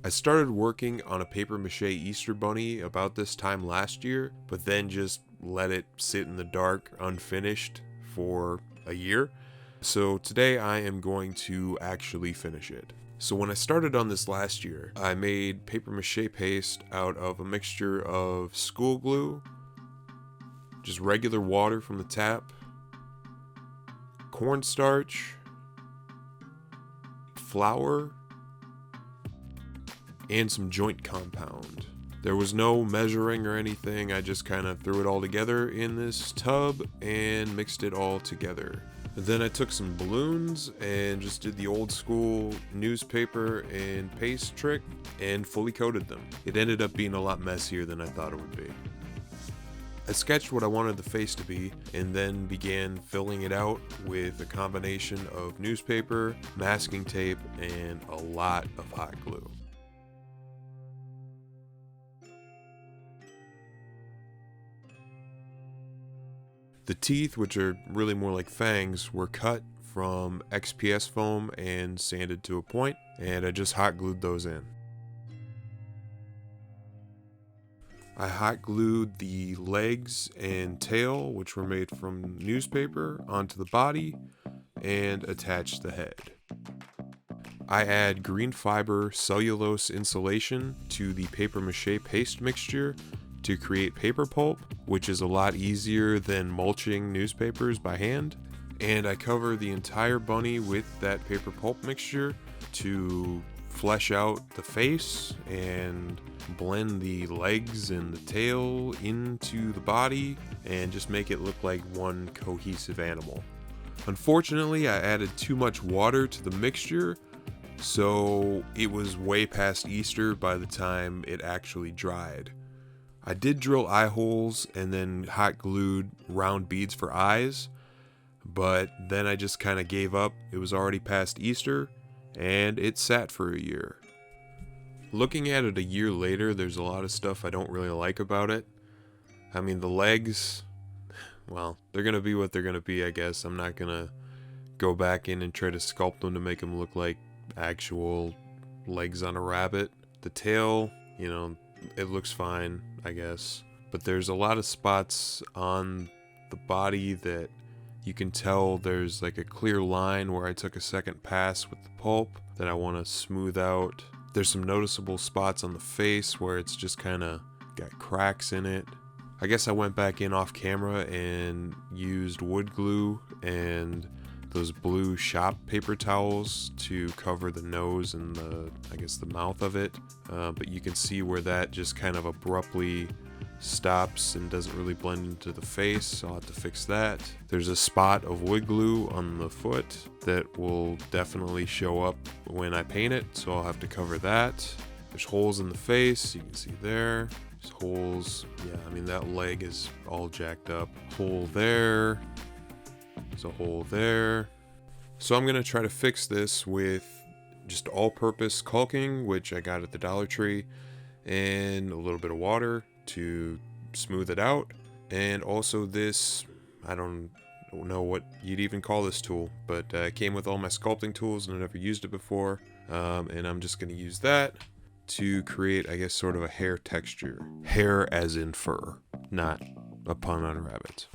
I started working on a paper mache Easter bunny about this time last year, but then just let it sit in the dark unfinished for a year. So today I am going to actually finish it. So when I started on this last year, I made paper mache paste out of a mixture of school glue, just regular water from the tap, cornstarch, flour, and some joint compound. There was no measuring or anything, I just kind of threw it all together in this tub and mixed it all together. Then I took some balloons and just did the old school newspaper and paste trick and fully coated them. It ended up being a lot messier than I thought it would be. I sketched what I wanted the face to be and then began filling it out with a combination of newspaper, masking tape, and a lot of hot glue. The teeth, which are really more like fangs, were cut from XPS foam and sanded to a point, and I just hot glued those in. I hot glued the legs and tail, which were made from newspaper, onto the body and attached the head. I add green fiber cellulose insulation to the paper mache paste mixture to create paper pulp, which is a lot easier than mulching newspapers by hand. And I cover the entire bunny with that paper pulp mixture to flesh out the face and blend the legs and the tail into the body and just make it look like one cohesive animal. Unfortunately, I added too much water to the mixture, so it was way past Easter by the time it actually dried. I did drill eye holes and then hot glued round beads for eyes, but then I just kind of gave up. It was already past Easter and it sat for a year. Looking at it a year later, there's a lot of stuff I don't really like about it. I mean, the legs, well, they're going to be what they're going to be, I guess. I'm not going to go back in and try to sculpt them to make them look like actual legs on a rabbit. The tail, it looks fine, I guess. But there's a lot of spots on the body that you can tell there's like a clear line where I took a second pass with the pulp that I want to smooth out. There's some noticeable spots on the face where it's just kind of got cracks in it. I guess I went back in off camera and used wood glue and those blue shop paper towels to cover the nose and the mouth of it. But you can see where that just kind of abruptly stops and doesn't really blend into the face, so I'll have to fix that. There's a spot of wood glue on the foot that will definitely show up when I paint it, so I'll have to cover that. There's holes in the face, you can see there. There's holes, that leg is all jacked up. Hole there. There's a hole there. So I'm going to try to fix this with just all-purpose caulking, which I got at the Dollar Tree, and a little bit of water to smooth it out. And also this, I don't know what you'd even call this tool, but it came with all my sculpting tools and I never used it before. And I'm just going to use that to create, I guess, sort of a hair texture. Hair as in fur, not a pun on rabbit.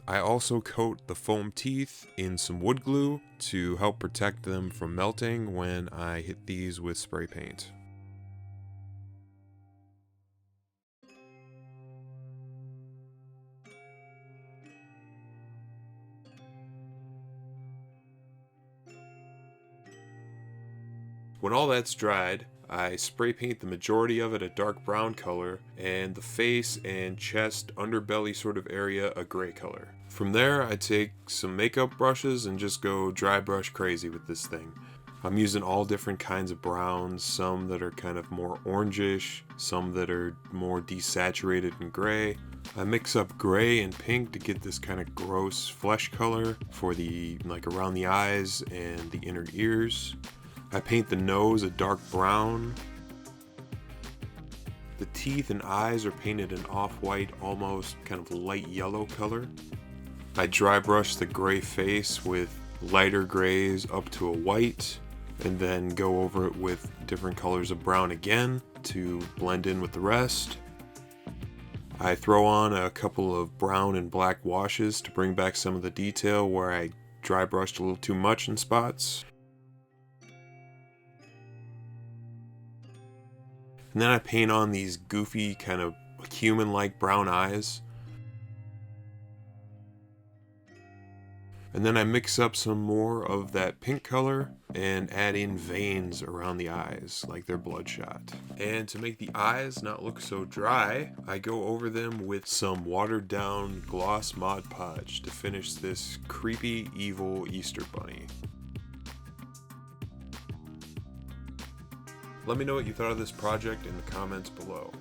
I also coat the foam teeth in some wood glue to help protect them from melting when I hit these with spray paint. When all that's dried, I spray paint the majority of it a dark brown color, and the face and chest underbelly sort of area a gray color. From there, I take some makeup brushes and just go dry brush crazy with this thing. I'm using all different kinds of browns, some that are kind of more orangish, some that are more desaturated and gray. I mix up gray and pink to get this kind of gross flesh color for the, like, around the eyes and the inner ears. I paint the nose a dark brown. The teeth and eyes are painted an off-white, almost kind of light yellow color. I dry brush the gray face with lighter grays up to a white, and then go over it with different colors of brown again to blend in with the rest. I throw on a couple of brown and black washes to bring back some of the detail where I dry brushed a little too much in spots. And then I paint on these goofy, kind of human-like brown eyes. And then I mix up some more of that pink color and add in veins around the eyes, like they're bloodshot. And to make the eyes not look so dry, I go over them with some watered down gloss Mod Podge to finish this creepy, evil Easter bunny. Let me know what you thought of this project in the comments below.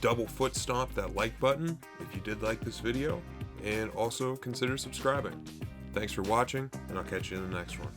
Double foot stomp that like button if you did like this video, and also consider subscribing. Thanks for watching, and I'll catch you in the next one.